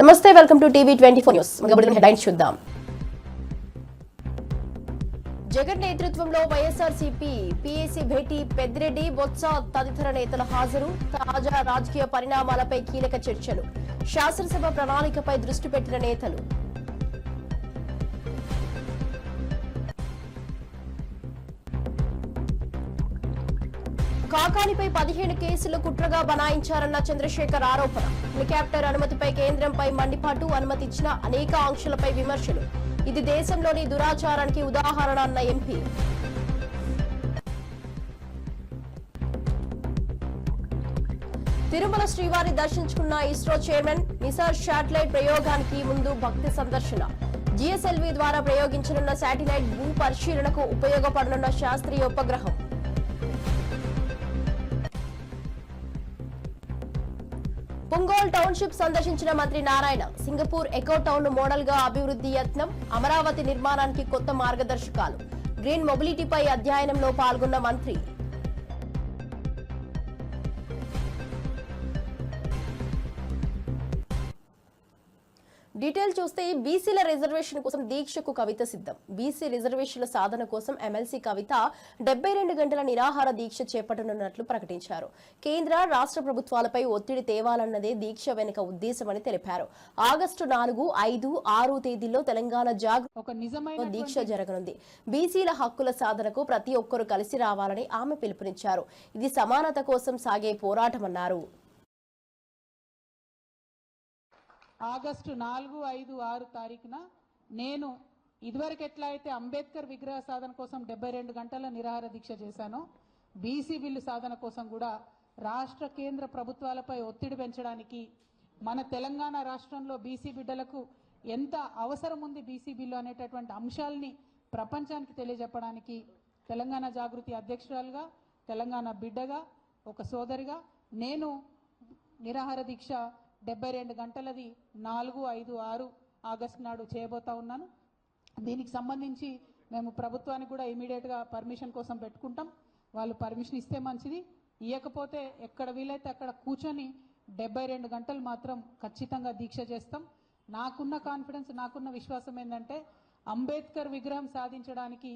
నమస్తే, welcome to TV 24 news. Headlines చూద్దాం. జగన్ నేతృత్వంలో వైఎస్ఆర్సీపీ పీఏసీ భేటీ, పెద్దిరెడ్డి, బొత్స తదితర నేతల హాజరు. తాజా రాజకీయ పరిణామాలపై కీలక చర్చలు. శాసనసభ ప్రణాళికపై దృష్టి పెట్టిన నేతలు. కాకానిపై 15 కేసులు కుట్రగా బనాయించారన్న చంద్రశేఖర్ ఆరోపణ. హెలికాప్టర్ అనుమతిపై కేంద్రంపై మండిపాటు, అనుమతి ఇచ్చిన అనేక ఆంక్షలపై విమర్శలు. ఇది దేశంలోని దురాచారానికి ఉదాహరణ అన్న ఎంపీ. తిరుమల శ్రీవారి దర్శించుకున్న ఇస్రో చైర్మన్. నిసార్ శాటిలైట్ ప్రయోగానికి ముందు భక్తి సందర్శన. జిఎస్ఎల్వి ద్వారా ప్రయోగించనున్న శాటిలైట్ భూ పరిశీలనకు ఉపయోగపడనున్న శాస్త్రీయ ఉపగ్రహం. పుంగోల్ టౌన్షిప్ సందర్శించిన మంత్రి Narayana. Singapore echo town model గా అభివృద్ధి యత్నం. అమరావతి నిర్మాణానికి కొత్త మార్గదర్శకాలు. గ్రీన్ మొబిలిటీపై అధ్యయనంలో పాల్గొన్న మంత్రి. డీటెయిల్ చూస్తే బీసీల రిజర్వేషన్ కోసం దీక్షకు కవిత సిద్ధం. బీసీ రిజర్వేషన్ల సాధన కోసం ఎమ్మెల్సీ కవిత 72 గంటల నిరాహార దీక్ష చేపట్టనున్నట్లు ప్రకటించారు. కేంద్ర రాష్ట్ర ప్రభుత్వాలపై ఒత్తిడి తేవాలన్నదే దీక్ష వెనుక ఉద్దేశమని తెలిపారు. ఆగస్టు 4, 5, 6 తేదీల్లో తెలంగాణ జాగృతి దీక్ష జరగనుంది. బీసీల హక్కుల సాధనకు ప్రతి ఒక్కరూ కలిసి రావాలని ఆమె పిలుపునిచ్చారు. ఇది సమానత కోసం సాగే పోరాటమన్నారు. ఆగస్టు 4, 5, 6 తారీఖున నేను ఇదివరకు ఎట్లా అయితే అంబేద్కర్ విగ్రహ సాధన కోసం 72 గంటల నిరాహార దీక్ష చేశానో, బీసీ బిల్లు సాధన కోసం కూడా రాష్ట్ర కేంద్ర ప్రభుత్వాలపై ఒత్తిడి పెంచడానికి, మన తెలంగాణ రాష్ట్రంలో బీసీ బిడ్డలకు ఎంత అవసరం ఉంది బీసీ బిల్లు అనేటటువంటి అంశాలని ప్రపంచానికి తెలియజెప్పడానికి తెలంగాణ జాగృతి అధ్యక్షురాలుగా, తెలంగాణ బిడ్డగా, ఒక సోదరిగా నేను నిరాహార దీక్ష 72 గంటలది 4, 5, 6 ఆగస్టు నాడు చేయబోతా ఉన్నాను. దీనికి సంబంధించి మేము ప్రభుత్వానికి కూడా ఇమీడియట్గా పర్మిషన్ కోసం పెట్టుకుంటాం. వాళ్ళు పర్మిషన్ ఇస్తే మంచిది, ఇవ్వకపోతే ఎక్కడ వీలైతే అక్కడ కూర్చొని 72 గంటలు మాత్రం ఖచ్చితంగా దీక్ష చేస్తాం. నాకున్న కాన్ఫిడెన్స్, నాకున్న విశ్వాసం ఏంటంటే అంబేద్కర్ విగ్రహం సాధించడానికి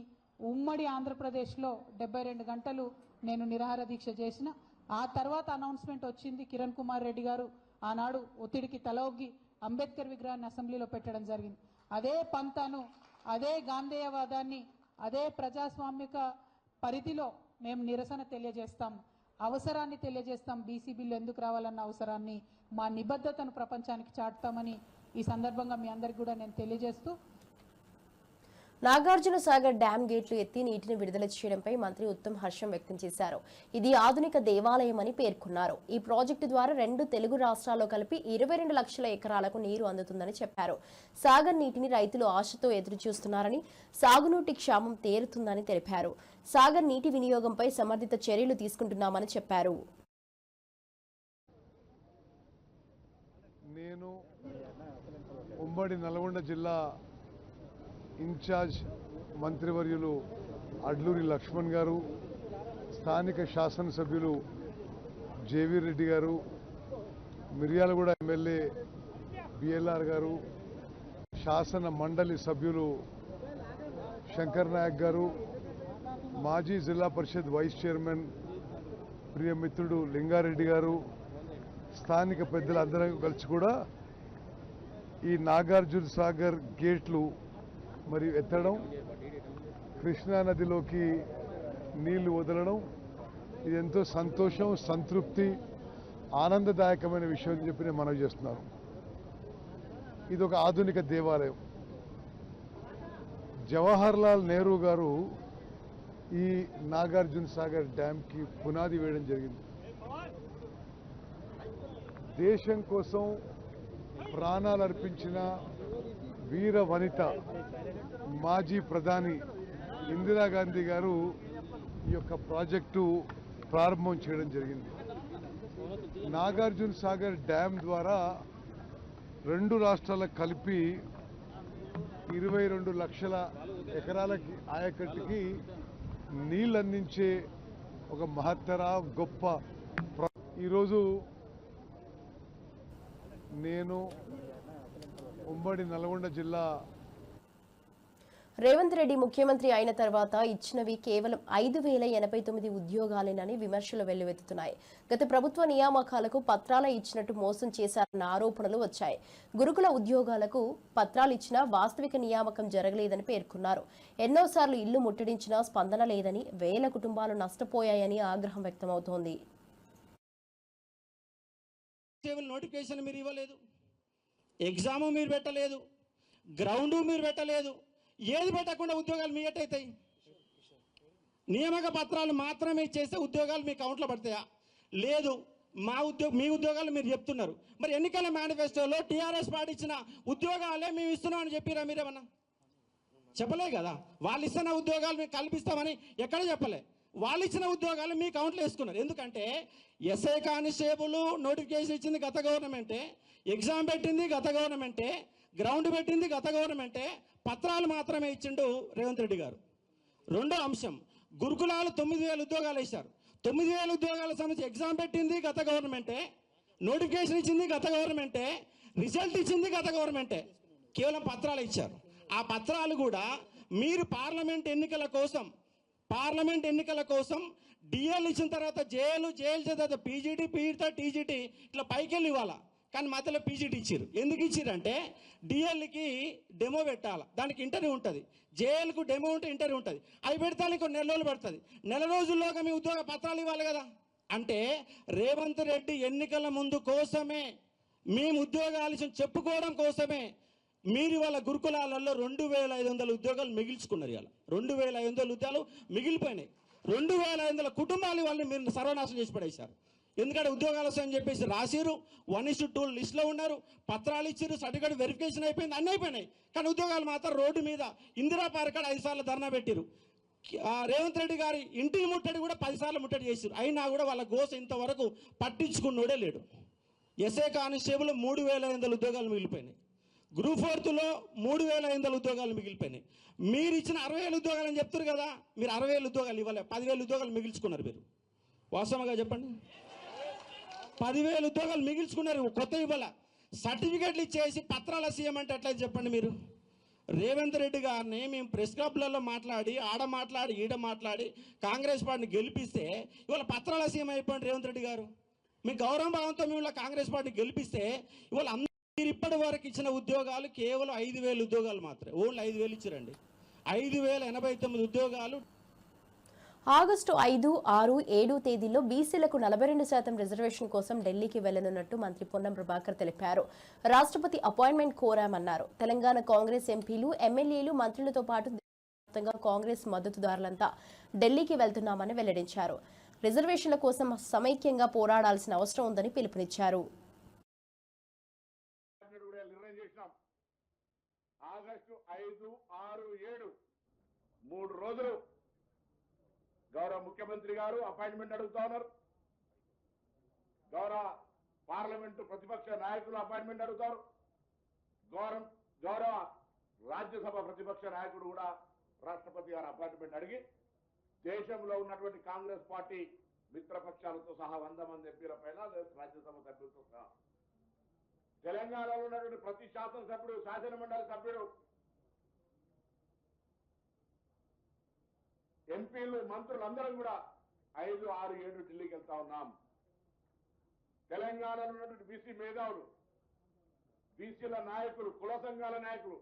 ఉమ్మడి ఆంధ్రప్రదేశ్లో 72 గంటలు నేను నిరాహార దీక్ష చేసిన. ఆ తర్వాత అనౌన్స్మెంట్ వచ్చింది. కిరణ్ కుమార్ రెడ్డి గారు ఆనాడు ఒత్తిడికి తలొగ్గి అంబేద్కర్ విగ్రహాన్ని అసెంబ్లీలో పెట్టడం జరిగింది. అదే పంతాను, అదే గాంధేయవాదాన్ని, అదే ప్రజాస్వామిక పరిధిలో మేము నిరసన తెలియజేస్తాం, అవసరాన్ని తెలియజేస్తాం. బీసీ బిల్లు ఎందుకు రావాలన్న అవసరాన్ని, మా నిబద్ధతను ప్రపంచానికి చాటుతామని ఈ సందర్భంగా మీ అందరికీ కూడా నేను తెలియజేస్తూ, నాగార్జున సాగర్ డ్యాం గేట్లు ఎత్తి నీటిని విడుదల చేయడంపై మంత్రి ఉత్తమ్ హర్షం వ్యక్తం చేశారు. ఇది ఆధునిక దేవాలయమని పేర్కొన్నారు. ఈ ప్రాజెక్టు ద్వారా 2 తెలుగు రాష్ట్రాల్లో కలిపి 22 లక్షల ఎకరాలకు నీరు అందుతుందని చెప్పారు. సాగర్ నీటిని రైతులు ఆశతో ఎదురుచూస్తున్నారని, సాగునీటి క్షామం తీరుతుందని తెలిపారు. సాగర్ నీటి వినియోగంపై సమర్థిత చర్యలు తీసుకుంటున్నామని చెప్పారు. నేను ఉమ్మడి నల్గొండ జిల్లా ఇన్ఛార్జ్ మంత్రివర్యులు అడ్లూరి లక్ష్మణ్ గారు, స్థానిక శాసనసభ్యులు జేవీ రెడ్డి గారు, మిర్యాలగూడ ఎమ్మెల్యే బిఎల్ఆర్ గారు, శాసన మండలి సభ్యులు శంకర్ నాయక్ గారు, మాజీ జిల్లా పరిషత్ వైస్ చైర్మన్ ప్రియమిత్రుడు లింగారెడ్డి గారు, స్థానిక పెద్దలందరూ కలిసి కూడా ఈ నాగార్జున సాగర్ గేట్లు మరియు ఎత్తడం, కృష్ణానదిలోకి నీళ్లు వదలడం, ఇది ఎంతో సంతోషం, సంతృప్తి, ఆనందదాయకమైన విషయం అని చెప్పి నేను మనవి చేస్తున్నాను. ఇది ఒక ఆధునిక దేవాలయం. జవహర్ లాల్ నెహ్రూ గారు ఈ నాగార్జున సాగర్ డ్యాంకి పునాది వేయడం జరిగింది. దేశం కోసం ప్రాణాలు అర్పించిన వీర వనిత మాజీ ప్రధాని ఇందిరాగాంధీ గారు ఈ యొక్క ప్రాజెక్టు ప్రారంభం చేయడం జరిగింది. నాగార్జున సాగర్ డ్యామ్ ద్వారా 2 రాష్ట్రాలకు కలిపి 22 లక్షల ఎకరాలకి ఆయకట్టుకి నీళ్ళు అందించే ఒక మహత్తర గొప్ప ఈరోజు నేను ఉమ్మడి నల్గొండ జిల్లా రేవంత్ రెడ్డి ముఖ్యమంత్రి అయిన తర్వాత ఇచ్చినవి కేవలం 5,089 ఉద్యోగాలేనని విమర్శలు వెల్లువెత్తుతున్నాయి. గత ప్రభుత్వ నియామకాలకు పత్రాలు ఇచ్చినట్టు మోసం చేశారన్న ఆరోపణలు వచ్చాయి. గురుకుల ఉద్యోగాలకు పత్రాలు ఇచ్చినా వాస్తవిక నియామకం జరగలేదని పేర్కొన్నారు. ఎన్నోసార్లు ఇల్లు ముట్టడించినా స్పందన లేదని, వేల కుటుంబాలు నష్టపోయాయని ఆగ్రహం వ్యక్తమవుతోంది. నోటిఫికేషన్ మీరు ఇవ్వలేదు, ఎగ్జామ్ మీరు పెట్టలేదు, గ్రౌండ్ మీరు పెట్టలేదు, ఏది పెట్టకుండా ఉద్యోగాలు మీ ఎట్టయితాయి? నియామక పత్రాలు మాత్రమే చేస్తే ఉద్యోగాలు మీ అకౌంట్లో పడతాయా? లేదు, మీ ఉద్యోగాలు మీరు చెప్తున్నారు. మరి ఎన్నికల మేనిఫెస్టోలో టీఆర్ఎస్ పార్టీ ఇచ్చిన ఉద్యోగాలే మేము ఇస్తున్నామని చెప్పిరా? మీరేమన్నా చెప్పలే కదా. వాళ్ళు ఇస్తున్న ఉద్యోగాలు మేము కల్పిస్తామని ఎక్కడ చెప్పలే. వాళ్ళు ఇచ్చిన ఉద్యోగాలు మీ అకౌంట్లో వేసుకున్నారు. ఎందుకంటే ఎస్ఐ కానిస్టేబుల్ నోటిఫికేషన్ ఇచ్చింది గత గవర్నమెంటే, ఎగ్జామ్ పెట్టింది గత గవర్నమెంటే, గ్రౌండ్ పెట్టింది గత గవర్నమెంటే, పత్రాలు మాత్రమే ఇచ్చిండు రేవంత్ రెడ్డి గారు. రెండో అంశం, గురుకులాలు 9,000 ఉద్యోగాలు వేశారు. 9,000 ఉద్యోగాల సంబంధించి ఎగ్జామ్ పెట్టింది గత గవర్నమెంటే, నోటిఫికేషన్ ఇచ్చింది గత గవర్నమెంటే, రిజల్ట్ ఇచ్చింది గత గవర్నమెంటే. కేవలం పత్రాలు ఇచ్చారు. ఆ పత్రాలు కూడా మీరు పార్లమెంట్ ఎన్నికల కోసం డిఎల్ ఇచ్చిన తర్వాత జేఎల్ తర్వాత పీజీటీ, పీజీ టీజీటీ ఇట్లా పైకి వెళ్ళి ఇవ్వాలా. కానీ మధ్యలో పీజీటీ ఇచ్చారు. ఎందుకు ఇచ్చారంటే డిఎల్కి డెమో పెట్టాలి, దానికి ఇంటర్వ్యూ ఉంటుంది. జేఎల్కు డెమో ఉంటే ఇంటర్వ్యూ ఉంటుంది. అవి పెడతానికి కొన్ని నెల రోజులు పడుతుంది. నెల రోజుల్లోగా మీ ఉద్యోగ పత్రాలు ఇవ్వాలి కదా. అంటే రేవంత్ రెడ్డి ఎన్నికల ముందు కోసమే, మేము ఉద్యోగాలు చెప్పుకోవడం కోసమే మీరు ఇవాళ గురుకులాలలో 2,500 ఉద్యోగాలు మిగిల్చుకున్నారు. ఇవాళ 2,500 ఉద్యోగాలు మిగిలిపోయినాయి. 2,500 కుటుంబాలు వాళ్ళని మీరు సర్వనాశనం చేసి పడేశారు. ఎందుకంటే ఉద్యోగాలు వస్తాయని చెప్పేసి రాసిరు, 1:2 లిస్టులో ఉన్నారు, పత్రాలు ఇచ్చారు, సర్టిఫికేట్ వెరిఫికేషన్ అయిపోయింది, అన్నీ అయిపోయినాయి. కానీ ఉద్యోగాలు మాత్రం రోడ్డు మీద ఇందిరా పార్క్ 5 సార్లు ధర్నా పెట్టిరు. రేవంత్ రెడ్డి గారి ఇంటిని ముట్టడి కూడా 10 సార్లు ముట్టడి చేశారు. అయినా కూడా వాళ్ళ గోస ఇంతవరకు పట్టించుకున్నోడే లేడు. ఎస్ఐ కానిస్టేబుల్ 3,500 ఉద్యోగాలు మిగిలిపోయినాయి. గ్రూప్ 4లో 3,500 ఉద్యోగాలు మిగిలిపోయినాయి. మీరు ఇచ్చిన 60,000 ఉద్యోగాలు అని చెప్తారు కదా, మీరు 60,000 ఉద్యోగాలు ఇవ్వలే, 10,000 ఉద్యోగాలు మిగిల్చుకున్నారు. మీరు వాస్తవంగా చెప్పండి, 10,000 ఉద్యోగాలు మిగిల్చుకున్నారు, కొత్త ఇవ్వాల. సర్టిఫికేట్లు ఇచ్చేసి పత్రాల సీఎం అంటే ఎట్లా చెప్పండి మీరు? రేవంత్ రెడ్డి గారిని మేము ప్రెస్ క్లబ్లలో మాట్లాడి, ఆడ మాట్లాడి, ఈడ మాట్లాడి కాంగ్రెస్ పార్టీని గెలిపిస్తే ఇవాళ పత్రాల సీఎం అయిపోయింది రేవంత్ రెడ్డి గారు. మీ గౌరవ భావంతో మేము కాంగ్రెస్ పార్టీని గెలిపిస్తే ఇవాళ మీరు ఇప్పటి వరకు ఇచ్చిన ఉద్యోగాలు కేవలం 5,000 ఉద్యోగాలు మాత్రమే. ఓన్లీ 5,000 ఇచ్చారండి. 5,089 ఉద్యోగాలు. ఆగస్టు 5, 6, 7 తేదీల్లో బీసీలకు 42% రిజర్వేషన్ కోసం ఢిల్లీకి వెళ్లనున్నట్టు మంత్రి పొన్నం ప్రభాకర్ తెలిపారు. రాష్ట్రపతి అపాయింట్మెంట్ కోరామన్నారు. తెలంగాణ కాంగ్రెస్ ఎంపీలు, ఎమ్మెల్యేలు, మంత్రులతో పాటు దేశవ్యాప్తంగా కాంగ్రెస్ మద్దతుదారులంతా ఢిల్లీకి వెళ్తున్నామని వెల్లడించారు. రిజర్వేషన్ల కోసం సమైక్యంగా పోరాడాల్సిన అవసరం ఉందని పిలుపునిచ్చారు. ఆగస్టు 5, 6, 7 3 రోజులు గౌరవ ముఖ్యమంత్రి గారు అపాయింట్మెంట్ అడుగుతా ఉన్నారు. గౌరవ పార్లమెంటు ప్రతిపక్ష నాయకులు అపాయింట్మెంట్ అడుగుతారు. గౌరవ రాజ్యసభ ప్రతిపక్ష నాయకుడు కూడా రాష్ట్రపతి గారు అపాయింట్మెంట్ అడిగి దేశంలో ఉన్నటువంటి కాంగ్రెస్ పార్టీ మిత్రపక్షాలతో సహా 100 మంది ఎంపీల పైన, రాజ్యసభ సభ్యులతో సహా తెలంగాణలో ఉన్నటువంటి ప్రతి శాసనసభ్యుడు, శాసనమండలి సభ్యుడు, ఎంపీలు, మంత్రులు అందరం కూడా 5, 6, 7 ఢిల్లీకి వెళ్తా ఉన్నాం. తెలంగాణలో ఉన్నటువంటి బీసీ మేధావులు, బీసీల నాయకులు, కుల సంఘాల నాయకులు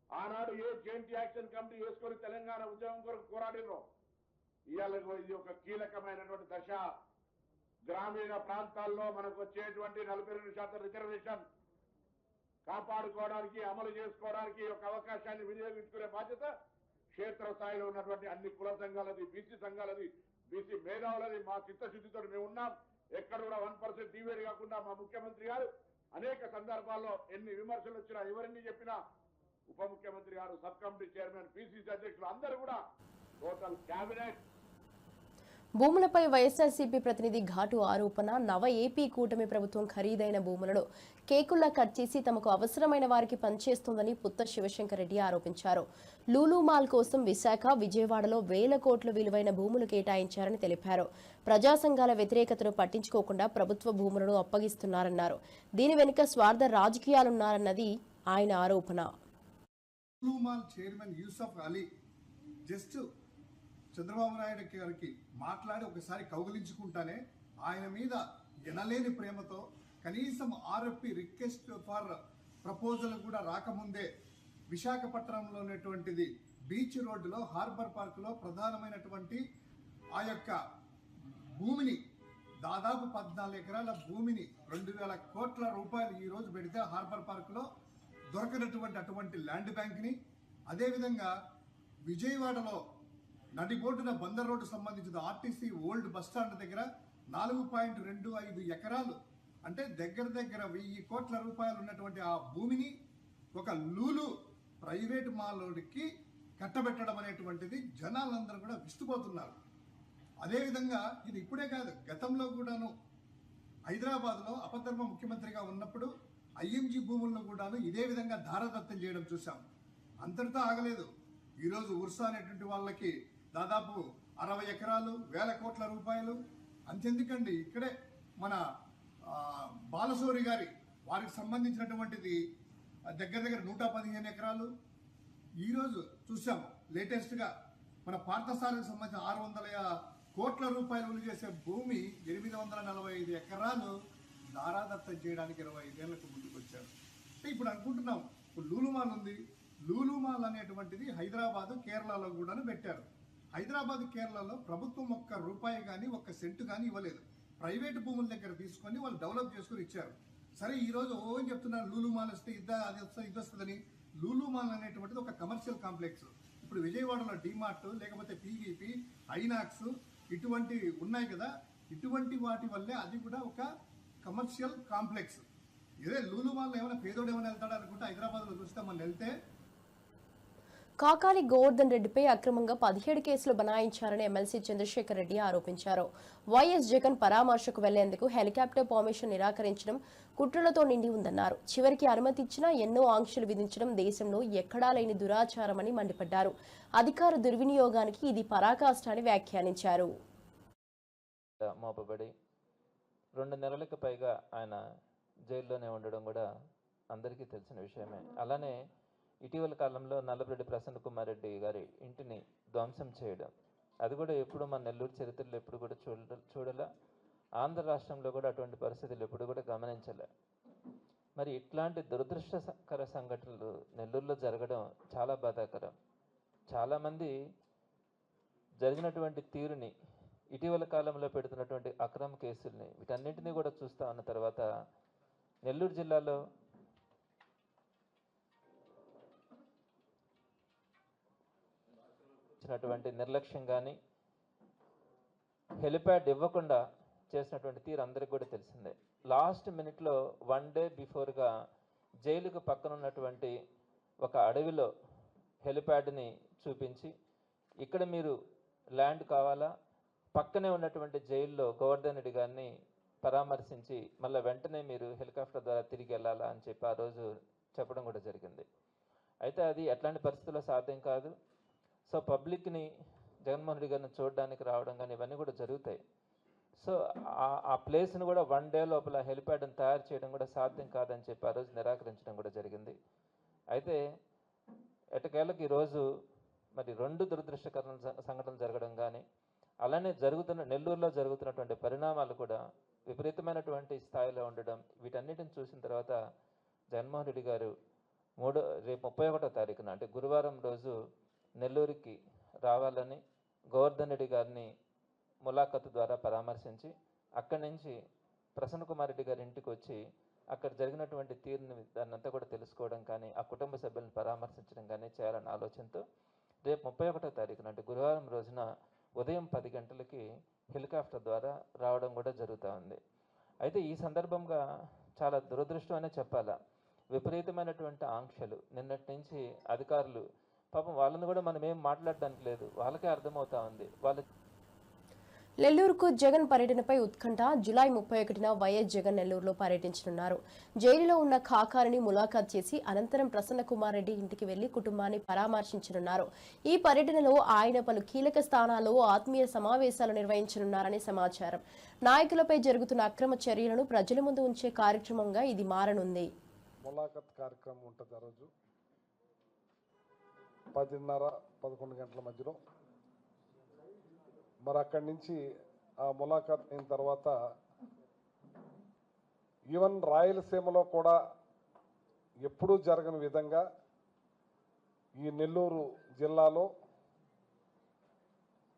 ఆనాడు ఏ జాయింట్ యాక్షన్ కమిటీ వేసుకొని తెలంగాణ ఉద్యమం కొరకు పోరాడినో ఇవాళ ఇది ఒక కీలకమైనటువంటి దశ. గ్రామీణ ప్రాంతాల్లో మనకు వచ్చేటువంటి 42% రిజర్వేషన్ కాపాడుకోవడానికి, అమలు చేసుకోవడానికి ఒక అవకాశాన్ని వినియోగించుకునే బాధ్యత క్షేత్రస్థాయిలో ఉన్నటువంటి అన్ని కుల సంఘాలది, బీసీ సంఘాలది, బీసీ మేధావులది. మా చిత్తశుద్ధితో మేము ఉన్నాం. ఎక్కడ కూడా 1% డివేట్ కాకుండా మా ముఖ్యమంత్రి గారు అనేక సందర్భాల్లో ఎన్ని విమర్శలు వచ్చినా, ఎవరిని చెప్పినా ఉప ముఖ్యమంత్రి గారు, సబ్ కమిటీ చైర్మన్, పిసిసి అధ్యక్షులు అందరూ కూడా టోటల్ క్యాబినెట్. భూములపై వైఎస్ఆర్సీపీ ప్రతినిధి ఘాటు ఆరోపణ. నవ ఏపీ కూటమి ప్రభుత్వం ఖరీదైన భూములను కేకుల్లా కట్ చేసి తమకు అవసరమైన వారికి పనిచేస్తోందని పుత్త శివశంకర్ రెడ్డి ఆరోపించారు. లూలు మాల్ కోసం విశాఖ, విజయవాడలో వేల కోట్ల విలువైన భూములు కేటాయించారని తెలిపారు. ప్రజా సంఘాల వ్యతిరేకతను పట్టించుకోకుండా ప్రభుత్వ భూములను అప్పగిస్తున్నారన్నారు. దీని వెనుక స్వార్థ రాజకీయాలున్నారన్నది ఆయన ఆరోపణ. లూమాల్ చైర్మన్ యూసఫ్ అలీ జస్ట్ చంద్రబాబు నాయుడు గారికి మాట్లాడి ఒకసారి కౌగిలించుకుంటానే ఆయన మీద ఎనలేని ప్రేమతో కనీసం ఆర్ఎఫ్పి రిక్వెస్ట్ ఫర్ ప్రపోజల్ కూడా రాకముందే విశాఖపట్నంలో ఉన్నటువంటిది బీచ్ రోడ్డులో హార్బర్ పార్కులో ప్రధానమైనటువంటి ఆ యొక్క భూమిని దాదాపు 14 ఎకరాల భూమిని 2,000 కోట్ల రూపాయలు ఈ రోజు పెడితే హార్బర్ పార్కులో దొరకనటువంటి అటువంటి ల్యాండ్ బ్యాంక్ని, అదేవిధంగా విజయవాడలో నడిబోటున బందర్ రోడ్డు సంబంధించిన ఆర్టీసీ ఓల్డ్ బస్టాండ్ దగ్గర 4.25 ఎకరాలు అంటే దగ్గర 1,000 కోట్ల రూపాయలు ఉన్నటువంటి ఆ భూమిని ఒక లూలు ప్రైవేట్ మాలోడికి కట్టబెట్టడం అనేటువంటిది జనాలందరూ కూడా విస్తుపోతున్నారు. అదేవిధంగా ఇది ఇప్పుడే కాదు, గతంలో కూడాను హైదరాబాద్లో అపధర్మ ముఖ్యమంత్రిగా ఉన్నప్పుడు ఐఎంజీ భూములను కూడాను ఇదే విధంగా ధారదత్తం చేయడం చూసాం. అంతటితో ఆగలేదు. ఈరోజు ఉర్సా అనేటువంటి వాళ్ళకి దాదాపు 60 ఎకరాలు 1,000 కోట్ల రూపాయలు. అంతెందుకండి, ఇక్కడే మన బాలశౌరి గారి వారికి సంబంధించినటువంటిది దగ్గర 115 ఎకరాలు. ఈరోజు చూసాము లేటెస్ట్గా మన పార్థసారికి సంబంధించిన 600 కోట్ల రూపాయలు విలువ చేసే భూమి 845 ఎకరాలు దారాదత్తం చేయడానికి 25 ఏళ్లకు ముందుకు వచ్చారు. అంటే ఇప్పుడు అనుకుంటున్నాం, ఇప్పుడు లూలుమాల్ ఉంది. లూలుమాల్ అనేటువంటిది హైదరాబాద్ కేరళలో కూడా పెట్టారు. హైదరాబాద్ కేరళలో ప్రభుత్వం ఒక్క రూపాయి కానీ ఒక్క సెంటు కానీ ఇవ్వలేదు. ప్రైవేట్ భూముల దగ్గర తీసుకొని వాళ్ళు డెవలప్ చేసుకొని ఇచ్చారు. సరే ఈ రోజు ఏం చెప్తున్నారు, లూలుమాల్ వస్తే ఇది వస్తుందని. లూలుమాల్ అనేటువంటిది ఒక కమర్షియల్ కాంప్లెక్స్. ఇప్పుడు విజయవాడలో డిమార్ట్ లేకపోతే పీవీపీ ఐనాక్స్ ఇటువంటి ఉన్నాయి కదా, ఇటువంటి వాటి వల్లే అది కూడా ఒక కమర్షియల్ కాంప్లెక్స్. ఇదే లూలుమాల్లో ఏమైనా పేదోడు ఏమైనా వెళ్తాడు అనుకుంటే హైదరాబాద్లో చూస్తే మనం వెళ్తే కాకాని గోవర్ధన్ రెడ్డిపై అక్రమంగా 17 కేసులు బనాయించారని ఎమ్మెల్సీ చంద్రశేఖర్ రెడ్డి ఆరోపించారు. వైఎస్ జగన్ పరామర్శకు వెళ్లేందుకు హెలికాప్టర్ పర్మిషన్ నిరాకరించడం కుట్రలతో నిండి ఉందన్నారు. చివరికి అనుమతి ఇచ్చినా ఎన్నో ఆంక్షలు విధించడం దేశంలో ఎక్కడా లేని దురాచారమని మండిపడ్డారు. అధికార దుర్వినియోగానికి ఇది పరాకాష్ట అని వ్యాఖ్యానించారు. మోపబడి 2 నెలలకు పైగా ఆయన జైల్లోనే ఉండడం కూడా అందరికీ తెలిసిన విషయమే. అలానే ఇటీవల కాలంలో నల్లబరెడ్డి ప్రసన్న కుమార్ రెడ్డి గారి ఇంటిని ధ్వంసం చేయడం, అది కూడా ఎప్పుడు మన నెల్లూరు చరిత్రలో ఎప్పుడు కూడా చూడలే. ఆంధ్ర రాష్ట్రంలో కూడా అటువంటి పరిస్థితులు ఎప్పుడు కూడా గమనించలే. మరి ఇట్లాంటి దురదృష్టకర సంఘటనలు నెల్లూరులో జరగడం చాలా బాధాకరం. చాలామంది జరిగినటువంటి తీరుని, ఇటీవల కాలంలో పెడుతున్నటువంటి అక్రమ కేసుల్ని, వీటన్నింటినీ కూడా చూస్తూ ఉన్న తర్వాత నెల్లూరు జిల్లాలో ఇచ్చినటువంటి నిర్లక్ష్యం కానీ, హెలిప్యాడ్ ఇవ్వకుండా చేసినటువంటి తీరు అందరికి కూడా తెలిసిందే. లాస్ట్ మినిట్లో 1 డే బిఫోర్గా జైలుకు పక్కన ఉన్నటువంటి ఒక అడవిలో హెలిప్యాడ్ని చూపించి, ఇక్కడ మీరు ల్యాండ్ కావాలా, పక్కనే ఉన్నటువంటి జైల్లో గోవర్ధన్ రెడ్డి గారిని పరామర్శించి మళ్ళీ వెంటనే మీరు హెలికాప్టర్ ద్వారా తిరిగి వెళ్ళాలా అని చెప్పి ఆ రోజు చెప్పడం కూడా జరిగింది. అయితే అది ఎట్లాంటి పరిస్థితుల్లో సాధ్యం కాదు. సో పబ్లిక్ని జగన్మోహన్ రెడ్డి గారిని చూడడానికి రావడం కానీ ఇవన్నీ కూడా జరుగుతాయి. సో ఆ ప్లేస్ని కూడా 1 డే లోపల హెలిప్యాడ్ని తయారు చేయడం కూడా సాధ్యం కాదని చెప్పి ఆ రోజు నిరాకరించడం కూడా జరిగింది. అయితే ఎటకేళ్ళకి ఈరోజు మరి 2 దురదృష్టకరణ సంఘటనలు జరగడం కానీ, అలానే నెల్లూరులో జరుగుతున్నటువంటి పరిణామాలు కూడా విపరీతమైనటువంటి స్థాయిలో ఉండడం, వీటన్నిటిని చూసిన తర్వాత జగన్మోహన్ రెడ్డి గారు రేపు 31వ తారీఖున అంటే గురువారం రోజు నెల్లూరుకి రావాలని గోవర్ధన్ రెడ్డి గారిని ములాఖతు ద్వారా పరామర్శించి అక్కడి నుంచి ప్రసన్న కుమార్ రెడ్డి గారి ఇంటికి వచ్చి అక్కడ జరిగినటువంటి తీరుని దాన్నంతా కూడా తెలుసుకోవడం కానీ, ఆ కుటుంబ సభ్యులను పరామర్శించడం కానీ చేయాలన్న ఆలోచనతో రేపు 31వ తారీఖున అంటే గురువారం రోజున ఉదయం 10 గంటలకి హెలికాప్టర్ ద్వారా రావడం కూడా జరుగుతూ ఉంది. అయితే ఈ సందర్భంగా చాలా దురదృష్టం అనే చెప్పాలా, విపరీతమైనటువంటి ఆంక్షలు నిన్నటి నుంచి అధికారులు, పాపం వాళ్ళని కూడా మనం ఏం మాట్లాడడానికి లేదు, వాళ్ళకే అర్థమవుతా ఉంది. నెల్లూరుకు జగన్ పర్యటనపై ఉత్కంఠ. జూలై 31న వైఎస్ జగన్ నెల్లూరులో పర్యటించనున్నారు. జైలులో ఉన్న ఖాకారిని ములాఖాత్ చేసి అనంతరం ప్రసన్న కుమార్ రెడ్డి ఇంటికి వెళ్లి కుటుంబాన్ని పరామర్శించనున్నారు. ఈ పర్యటనలో ఆయన పలు కీలక స్థానాల్లో ఆత్మీయ సమావేశాలు నిర్వహించనున్నారని సమాచారం. నాయకులపై జరుగుతున్న అక్రమ చర్యలను ప్రజల ముందు ఉంచే కార్యక్రమంగా ఇది మారనుంది. ములాఖత్ కార్యక్రమం ఉంటుంది ఆ రోజు 10:30-11 గంటల మధ్యలో. మరి అక్కడి నుంచి ఆ ములాఖత్ అయిన తర్వాత ఈవెన్ రాయలసీమలో కూడా ఎప్పుడూ జరగని విధంగా ఈ నెల్లూరు జిల్లాలో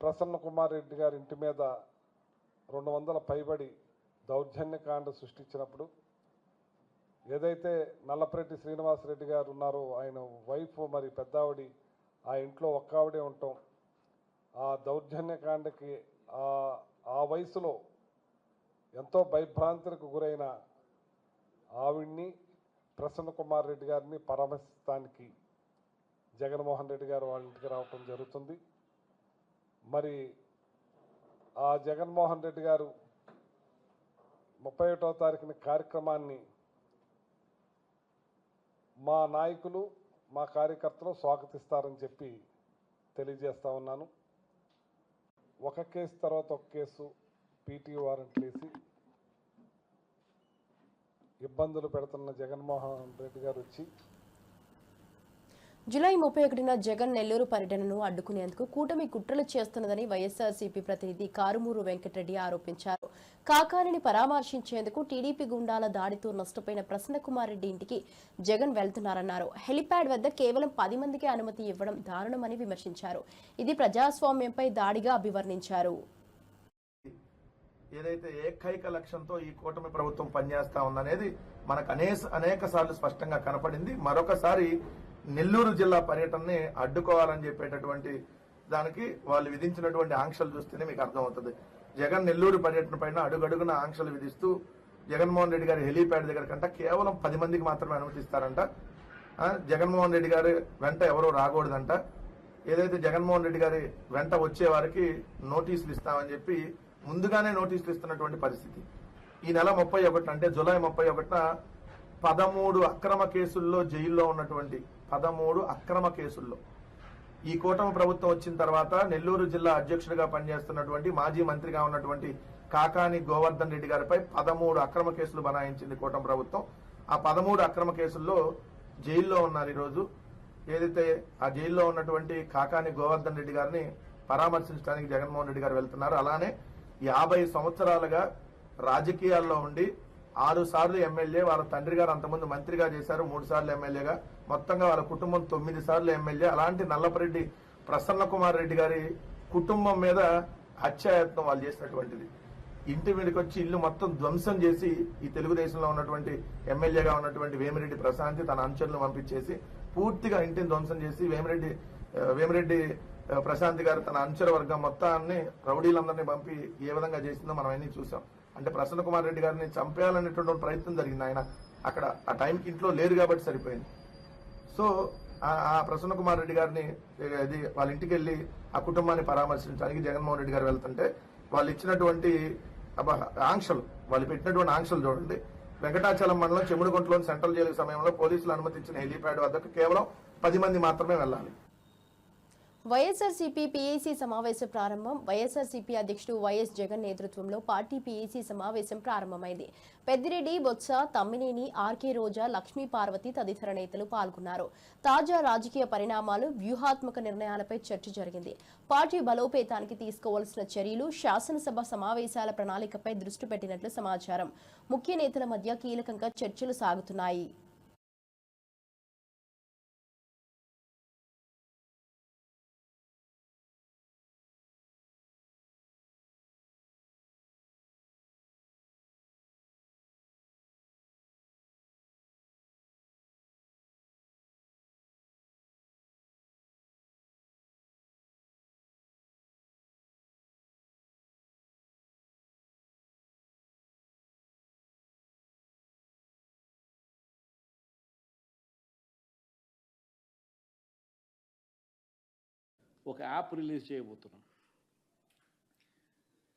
ప్రసన్న కుమార్ రెడ్డి గారి ఇంటి మీద 200 పైబడి దౌర్జన్యకాండ సృష్టించినప్పుడు ఏదైతే నల్లపరెడ్డి శ్రీనివాసరెడ్డి గారు ఉన్నారో ఆయన వైఫ్ మరి పెద్దావిడి ఆ ఇంట్లో ఒక్కావిడే ఉండటం, ఆ దౌర్జన్యకాండకి ఆ వయసులో ఎంతో భయభ్రాంతులకు గురైన ఆవిడ్ని ప్రసన్న కుమార్ రెడ్డి గారిని పరామర్శించడానికి జగన్మోహన్ రెడ్డి గారు వాళ్ళ ఇంటికి రావటం జరుగుతుంది. మరి ఆ జగన్మోహన్ రెడ్డి గారు 31వ తారీఖున కార్యక్రమాన్ని మా నాయకులు మా కార్యకర్తలు స్వాగతిస్తారని చెప్పి తెలియజేస్తా ఉన్నాను. ఒక కేసు తర్వాత ఒక కేసు పీటీ వారెంట్లు వేసి ఇబ్బందులు పెడుతున్న జగన్మోహన్ రెడ్డి గారు వచ్చి జూలై 31న జగన్ నెల్లూరు పర్యటనను అడ్డుకునేందుకు కూటమి కుట్రలు చేస్తున్నదని వైఎస్ఆర్సీపీ ప్రతినిధి కారుమూరు వెంకటరెడ్డి ఆరోపించారు. కాకానిని పరామర్శించేందుకు టీడీపీ గుండాల దాడితో నష్టపోయిన ప్రసన్న కుమార్ రెడ్డి ఇంటికి జగన్ వెళ్తున్నారన్నారు. హెలిప్యాడ్ వద్ద కేవలం 10 మందికే అనుమతి ఇవ్వడం దారుణమని విమర్శించారు. ఇది ప్రజాస్వామ్యంపై దాడిగా అభివర్ణించారు. ఏదైతే ఏకైక లక్ష్యంతో ఈ కూటమి ప్రభుత్వం పనిచేస్తా ఉందనేది మనకు అనేక సార్లు స్పష్టంగా కనపడింది. మరొకసారి నెల్లూరు జిల్లా పర్యటనని అడ్డుకోవాలని చెప్పేటటువంటి దానికి వాళ్ళు విధించినటువంటి ఆంక్షలు చూస్తేనే మీకు అర్థమవుతుంది. జగన్ నెల్లూరు పర్యటన పైన అడుగడుగున ఆంక్షలు విధిస్తూ జగన్మోహన్ రెడ్డి గారి హెలీప్యాడ్ దగ్గర కంటే కేవలం 10 మందికి మాత్రమే అనుమతిస్తారంట. జగన్మోహన్ రెడ్డి గారి వెంట ఎవరో రాకూడదంట. ఏదైతే జగన్మోహన్ రెడ్డి గారి వెంట వచ్చే వారికి నోటీసులు ఇస్తామని చెప్పి ముందుగానే నోటీసులు ఇస్తున్నటువంటి పరిస్థితి. ఈ నెల 31 అంటే జూలై 31న 13 అక్రమ కేసుల్లో జైల్లో ఉన్నటువంటి 13 అక్రమ కేసుల్లో ఈ కూటమి ప్రభుత్వం వచ్చిన తర్వాత నెల్లూరు జిల్లా అధ్యక్షుడిగా పనిచేస్తున్నటువంటి మాజీ మంత్రిగా ఉన్నటువంటి కాకాని గోవర్ధన్ రెడ్డి గారిపై 13 అక్రమ కేసులు బనాయించింది కూటమి ప్రభుత్వం. ఆ 13 అక్రమ కేసుల్లో జైల్లో ఉన్నారు. ఈరోజు ఏదైతే ఆ జైల్లో ఉన్నటువంటి కాకాని గోవర్ధన్ రెడ్డి గారిని పరామర్శించడానికి జగన్మోహన్ రెడ్డి గారు వెళ్తున్నారు. అలానే 50 సంవత్సరాలుగా రాజకీయాల్లో ఉండి 6 సార్లు ఎమ్మెల్యే, వాళ్ళ తండ్రి గారు అంతకుముందు మంత్రిగా చేశారు, 3 సార్లు ఎమ్మెల్యేగా, మొత్తంగా వాళ్ళ కుటుంబం 9 సార్లు ఎమ్మెల్యే. అలాంటి నల్లపరెడ్డి ప్రసన్న కుమార్ రెడ్డి గారి కుటుంబం మీద హత్యాయత్నం వాళ్ళు చేసినటువంటిది. ఇంటి మీదకి వచ్చి ఇల్లు మొత్తం ధ్వంసం చేసి ఈ తెలుగుదేశంలో ఉన్నటువంటి ఎమ్మెల్యేగా ఉన్నటువంటి వేమిరెడ్డి ప్రశాంతి తన అనుచరులను పంపించేసి పూర్తిగా ఇంటిని ధ్వంసం చేసి వేమిరెడ్డి ప్రశాంతి గారు తన అనుచర వర్గం మొత్తాన్ని రౌడీలందరినీ పంపి ఏ విధంగా చేసిందో మనం అన్ని చూసాం. అంటే ప్రసన్న కుమార్ రెడ్డి గారిని చంపేయాలనేటువంటి ప్రయత్నం జరిగింది. ఆయన అక్కడ ఆ టైంకి ఇంట్లో లేరు కాబట్టి సరిపోయింది. సో ఆ ప్రసన్న కుమార్ రెడ్డి గారిని వాళ్ళ ఇంటికి వెళ్ళి ఆ కుటుంబాన్ని పరామర్శించడానికి జగన్మోహన్ రెడ్డి గారు వెళ్తుంటే వాళ్ళు ఇచ్చినటువంటి ఆంక్షలు, వాళ్ళు పెట్టినటువంటి ఆంక్షలు చూడండి. వెంకటాచలం మండలం చెముడుగుంటలోని సెంట్రల్ జైలు సమయంలో పోలీసులు అనుమతించిన హెలీప్యాడ్ వద్దకు కేవలం 10 మంది మాత్రమే వెళ్ళాలి. వైఎస్ఆర్సీపీ పీఏసీ సమావేశం ప్రారంభం. వైఎస్ఆర్సీపీ అధ్యక్షుడు వైఎస్ జగన్ నేతృత్వంలో పార్టీ పీఏసీ సమావేశం ప్రారంభమైంది. పెద్దిరెడ్డి, బొత్స, తమ్మినేని, ఆర్కే రోజా, లక్ష్మీ పార్వతి తదితర నేతలు పాల్గొన్నారు. తాజా రాజకీయ పరిణామాలు, వ్యూహాత్మక నిర్ణయాలపై చర్చ జరిగింది. పార్టీ బలోపేతానికి తీసుకోవాల్సిన చర్యలు, శాసనసభ సమావేశాల ప్రణాళికపై దృష్టి పెట్టినట్లు సమాచారం. ముఖ్య నేతల మధ్య కీలకంగా చర్చలు సాగుతున్నాయి. ఒక యాప్ రిలీజ్ చేయబోతున్నాం.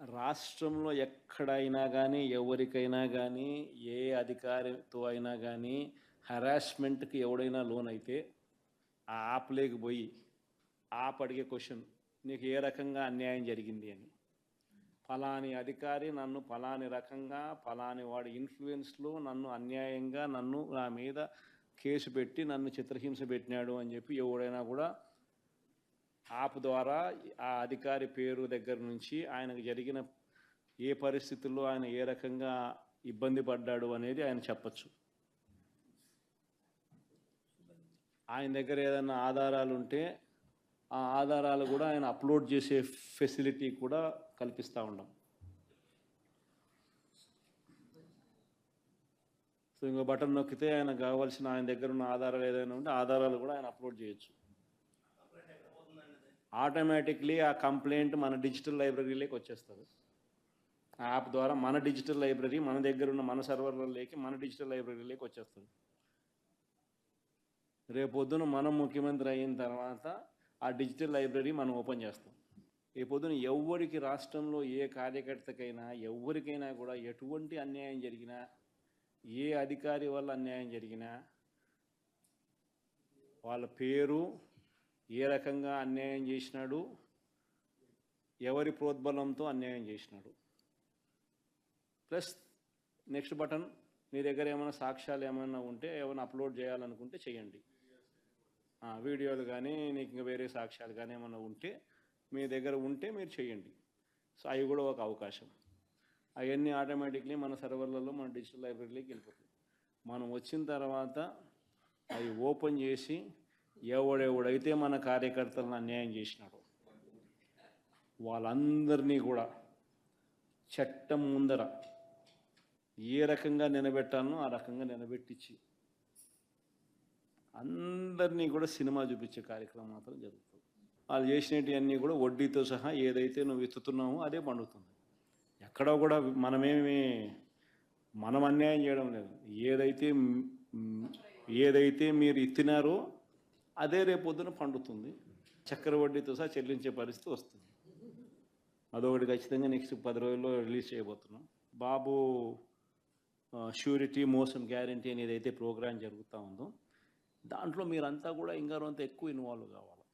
రాష్ట్రంలో ఎక్కడైనా కానీ, ఎవరికైనా కానీ, ఏ అధికారితో అయినా కానీ హరాస్మెంట్కి ఎవడైనా లోన్ అయితే ఆ యాప్ లేకపోయి యాప్ అడిగే క్వశ్చన్, నీకు ఏ రకంగా అన్యాయం జరిగింది అని ఫలాని అధికారి నన్ను ఫలాని రకంగా ఫలాని వాడి ఇన్ఫ్లుయెన్స్లో నన్ను అన్యాయంగా నా మీద కేసు పెట్టి నన్ను చిత్రహింస పెట్టినాడు అని చెప్పి ఎవడైనా కూడా యాప్ ద్వారా ఆ అధికారి పేరు దగ్గర నుంచి ఆయనకు జరిగిన ఏ పరిస్థితుల్లో ఆయన ఏ రకంగా ఇబ్బంది పడ్డాడు అనేది ఆయన చెప్పచ్చు. ఆయన దగ్గర ఏదైనా ఆధారాలు ఉంటే ఆ ఆధారాలు కూడా ఆయన అప్లోడ్ చేసే ఫెసిలిటీ కూడా కల్పిస్తూ ఉన్నాం. సో ఇంకో బటన్ నొక్కితే ఆయన కావాల్సిన ఆయన దగ్గర ఉన్న ఆధారాలు ఏదైనా ఉంటే ఆధారాలు కూడా ఆయన అప్లోడ్ చేయొచ్చు. ఆటోమేటిక్లీ ఆ కంప్లైంట్ మన డిజిటల్ లైబ్రరీలోకి వచ్చేస్తుంది. ఆ యాప్ ద్వారా మన డిజిటల్ లైబ్రరీ మన దగ్గర ఉన్న మన సర్వర్లలోకి మన డిజిటల్ లైబ్రరీలోకి వచ్చేస్తుంది. రేపొద్దున మనం ముఖ్యమంత్రి అయిన తర్వాత ఆ డిజిటల్ లైబ్రరీ మనం ఓపెన్ చేస్తాం. రేపొద్దున ఎవరికి రాష్ట్రంలో ఏ కార్యకర్తకైనా ఎవరికైనా కూడా ఎటువంటి అన్యాయం జరిగినా ఏ అధికారి వల్ల అన్యాయం జరిగినా వాళ్ళ పేరు ఏ రకంగా అన్యాయం చేసినాడు ఎవరి ప్రోద్బలంతో అన్యాయం చేసినాడు ప్లస్ నెక్స్ట్ బటన్ మీ దగ్గర ఏమైనా సాక్ష్యాలు ఏమైనా ఉంటే ఏమైనా అప్లోడ్ చేయాలనుకుంటే చేయండి. వీడియోలు కానీ నీకు ఇంకా వేరే సాక్ష్యాలు కానీ ఏమైనా ఉంటే మీ దగ్గర ఉంటే మీరు చేయండి. సో అవి కూడా ఒక అవకాశం. అవన్నీ ఆటోమేటిక్లీ మన సర్వర్లలో మన డిజిటల్ లైబ్రరీలోకి వెళ్ళిపోతుంది. మనం వచ్చిన తర్వాత అవి ఓపెన్ చేసి ఎవడెవడైతే మన కార్యకర్తలను అన్యాయం చేసినాడో వాళ్ళందరినీ కూడా చట్టం ముందర ఏ రకంగా నిలబెట్టాలనో ఆ రకంగా నిలబెట్టించి అందరినీ కూడా సినిమా చూపించే కార్యక్రమం మాత్రం జరుగుతుంది. వాళ్ళు చేసినవన్నీ కూడా వడ్డీతో సహా ఏదైతే నువ్వు ఎత్తుతున్నావో అదే పండుతుంది. ఎక్కడో కూడా మనం అన్యాయం చేయడం లేదు. ఏదైతే మీరు ఎత్తినారో అదే రేపొద్దున పండుతుంది. చక్కెర వడ్డీతో సహా చెల్లించే పరిస్థితి వస్తుంది. అదొకటి ఖచ్చితంగా నెక్స్ట్ 10 రోజుల్లో రిలీజ్ చేయబోతున్నాం. బాబు ష్యూరిటీ మోసం గ్యారంటీ అని ఏదైతే ప్రోగ్రాం జరుగుతూ ఉందో దాంట్లో మీరంతా కూడా ఇంకా అంత ఎక్కువ ఇన్వాల్వ్ కావాలి.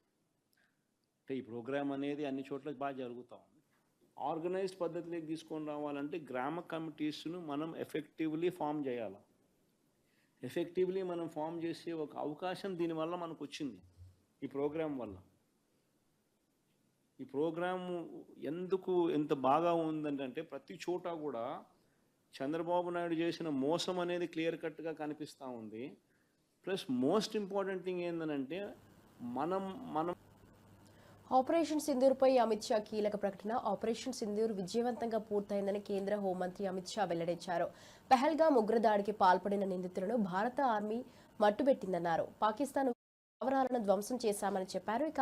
అంటే ఈ ప్రోగ్రాం అనేది అన్ని చోట్ల బాగా జరుగుతూ ఉంది. ఆర్గనైజ్డ్ పద్ధతిలోకి తీసుకొని రావాలంటే గ్రామ కమిటీస్ను మనం ఎఫెక్టివ్లీ ఫామ్ చేయాలి. ఎఫెక్టివ్లీ మనం ఫామ్ చేసే ఒక అవకాశం దీనివల్ల మనకు వచ్చింది ఈ ప్రోగ్రాం వల్ల. ఈ ప్రోగ్రాము ఎందుకు ఎంత బాగా ఉందంటే ప్రతి చోట కూడా చంద్రబాబు నాయుడు చేసిన మోసం అనేది క్లియర్ కట్గా కనిపిస్తూ ఉంది. ప్లస్ మోస్ట్ ఇంపార్టెంట్ థింగ్ ఏంటంటే మనం ఆపరేషన్ సింధూర్పై అమిత్ షా కీలక ప్రకటన. ఆపరేషన్ సింధూర్ విజయవంతంగా పూర్తయిందని కేంద్ర హోంమంత్రి అమిత్ షా వెల్లడించారు. పహల్గామ్ ఉగ్రదాడికి పాల్పడిన నిందితులను భారత ఆర్మీ మట్టుబెట్టిందన్నారు. పాకిస్తాన్ స్థావరాలను ధ్వంసం చేశామని చెప్పారు. ఇక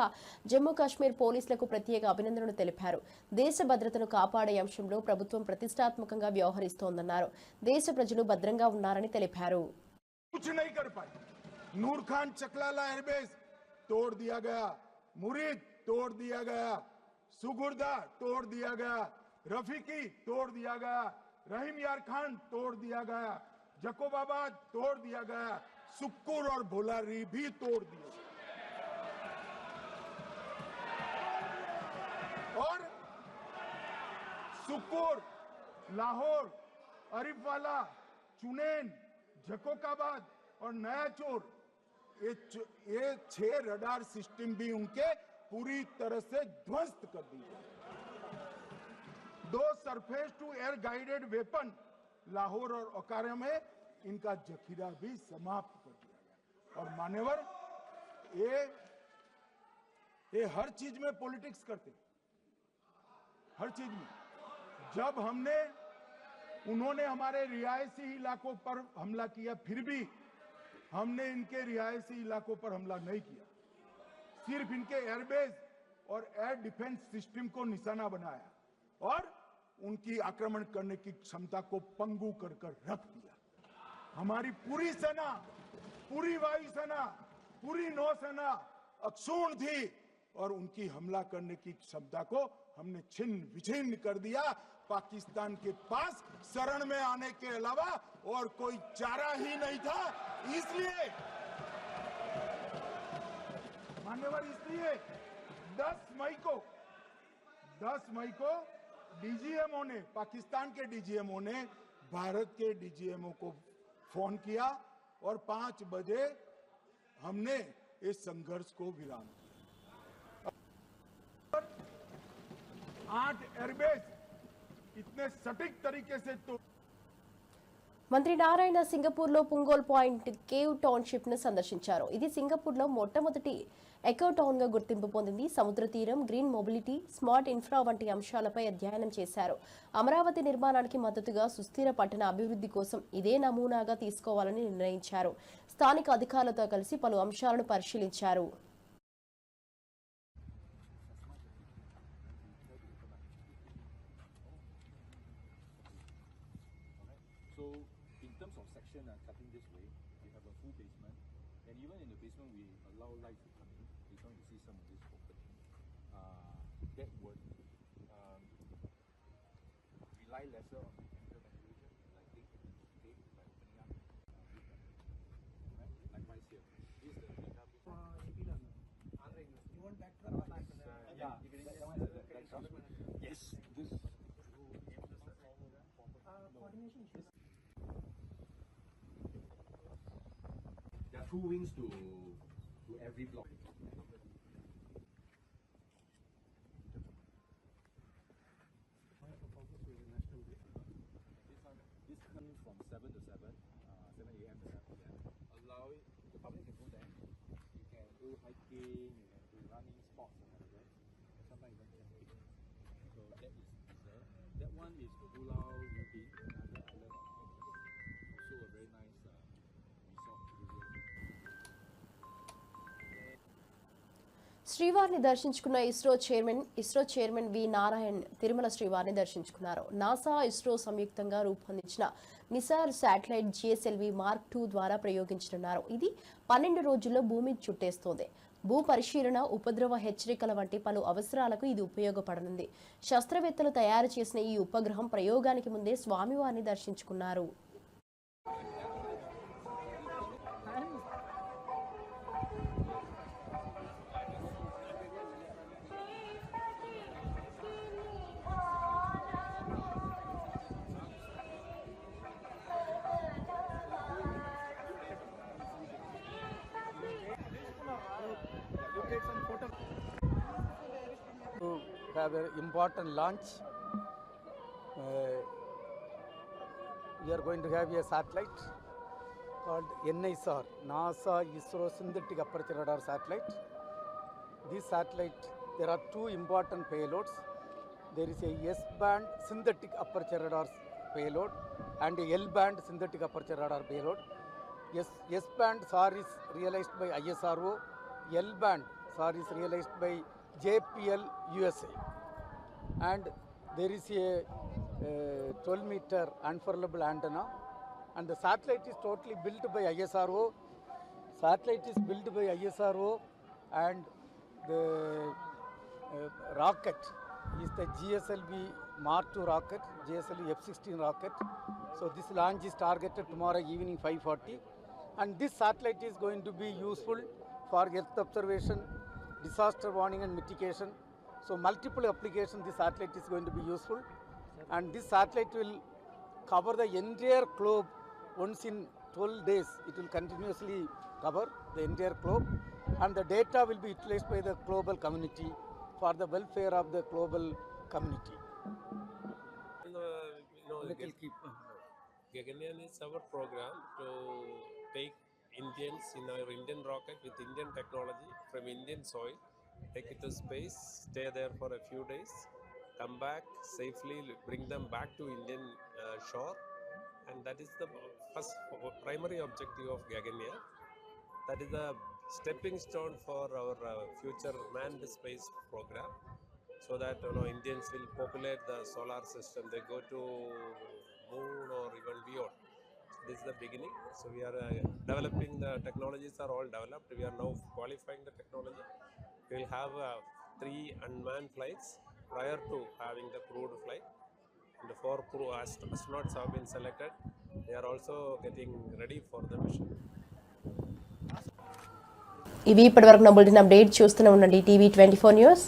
జమ్మూ కాశ్మీర్ పోలీసులకు ప్రత్యేక అభినందనలు తెలిపారు. దేశ భద్రతను కాపాడే అంశంలో ప్రభుత్వం ప్రతిష్టాత్మకంగా వ్యవహరిస్తోందన్నారు. దేశ ప్రజలు భద్రంగా ఉన్నారని తెలిపారు. नूर खान चकलाला एयरबेस तोड़ दिया गया, मुरीद तोड़ दिया गया, सुगुर्दा तोड़ दिया गया, रफीकी तोड़ दिया गया, रहीम यार खान तोड़ दिया गया, जकोबाबाद तोड़ दिया गया, सुक्कुर और भोलारी भी तोड़ दिए और सुक्कुर, लाहौर, अरिफवाला, चुनेन, जकोकाबाद और नया चोर ये 6 रडार सिस्टम भी उनके पूरी तरह से ध्वस्त कर दिए। 2 surface to air guided weapon Lahore और ओकारा में इनका जखीरा भी समाप्त कर दिया गया। और मान्यवर ये हर चीज में पॉलिटिक्स करते, हर चीज में। जब उन्होंने हमारे रिहायशी इलाकों पर हमला किया फिर भी हमने इनके रिहायशी इलाकों पर हमला नहीं किया, सिर्फ इनके एयरबेस और एयर डिफेंस सिस्टम को निशाना बनाया और उनकी आक्रमण करने की क्षमता को पंगु कर रख दिया। हमारी पूरी सेना, पूरी वायुसेना, पूरी नौसेना अक्षुण्ण थी और उनकी हमला करने की क्षमता को हमने छिन्न विछिन्न कर दिया। पाकिस्तान के पास शरण में आने के अलावा और कोई चारा ही नहीं था। इसलिए मान्यवर, इसलिए 10 मई को डीजीएमओ ने, पाकिस्तान के डीजीएमओ ने भारत के डीजीएमओ को फोन किया और 5 बजे हमने इस संघर्ष को विराम दिया। 8 एयरबेस इतने सटीक तरीके से तो మంత్రి నారాయణ సింగపూర్లో పుంగోల్ పాయింట్ కేవ్ టౌన్షిప్ ను సందర్శించారు. ఇది సింగపూర్లో మొట్టమొదటి ఎకో టౌన్ గా గుర్తింపు పొందింది. సముద్ర తీరం, గ్రీన్ మొబిలిటీ, స్మార్ట్ ఇన్ఫ్రా వంటి అంశాలపై అధ్యయనం చేశారు. అమరావతి నిర్మాణానికి మద్దతుగా సుస్థిర పట్టణ అభివృద్ధి కోసం ఇదే నమూనాగా తీసుకోవాలని నిర్ణయించారు. స్థానిక అధికారులతో కలిసి పలు అంశాలను పరిశీలించారు. Cutting this way, we have a full basement, and even in the basement we allow light to come in. We're going to see some of this opening. That would rely lesser on mechanical ventilation, lighting, okay, by opening up. Right? Likewise here. This is the database. You want that truck? Yeah. Yes. This. Coordination issues. There are 2 wings to every block. This comes from 7 to 7, 7 a.m. to 7 p.m. Allow it, the public can go there. You can do hiking, you can do running sports and whatever. Sometimes even camping. So that is reserved. That one is to Pulau Ubi, another island. Also a very nice resort. శ్రీవారిని దర్శించుకున్న ISRO chairman వి నారాయణ్ తిరుమల శ్రీవారిని దర్శించుకున్నారు. NASA, ISRO సంయుక్తంగా రూపొందించిన missile satellite GSLV Mark II ద్వారా ప్రయోగించనున్నారు. ఇది 12 రోజుల్లో భూమిని చుట్టేస్తోంది. భూ పరిశీలన, ఉపద్రవ హెచ్చరికల వంటి పలు అవసరాలకు ఇది ఉపయోగపడనుంది. శాస్త్రవేత్తలు తయారు చేసిన ఈ ఉపగ్రహం ప్రయోగానికి ముందే స్వామివారిని దర్శించుకున్నారు. Have an important launch. We are going to have a satellite called NISR, NASA ISRO Synthetic Aperture Radar Satellite. This satellite, there are 2 important payloads. There is a S-band synthetic aperture radar payload and a L-band synthetic aperture radar payload. S-band SAR is realized by ISRO, L-band SAR is realized by JPL USA, and there is a 12-meter unfurlable antenna, and the satellite is totally built by ISRO. Satellite is built by ISRO, and the rocket is the GSLV Mark II rocket, GSLV F-16 rocket. So this launch is targeted tomorrow evening 5:40, and this satellite is going to be useful for Earth observation, disaster warning and mitigation. So multiple applications this satellite is going to be useful, and this satellite will cover the entire globe once in 12 days. It will continuously cover the entire globe, and the data will be utilized by the global community for the welfare of the global community. Gaganyaan is our program to take Indians in our Indian rocket with Indian technology from Indian soil, take it to space, stay there for a few days, come back safely, bring them back to Indian shore, and that is the first primary objective of Gaganyaan. That is the stepping stone for our future manned space program, so that Indians will populate the solar system. They go to moon or even beyond. This is the beginning. So we are developing, the technologies are all developed. We are now qualifying the technology. We will have 3 unmanned flights prior to having the crewed flight. And the 4 crew astronauts have been selected. They are also getting ready for the mission. ఇవి ఇప్పటివరకు నా bulletin update చూస్తూనే ఉండండి TV 24 news.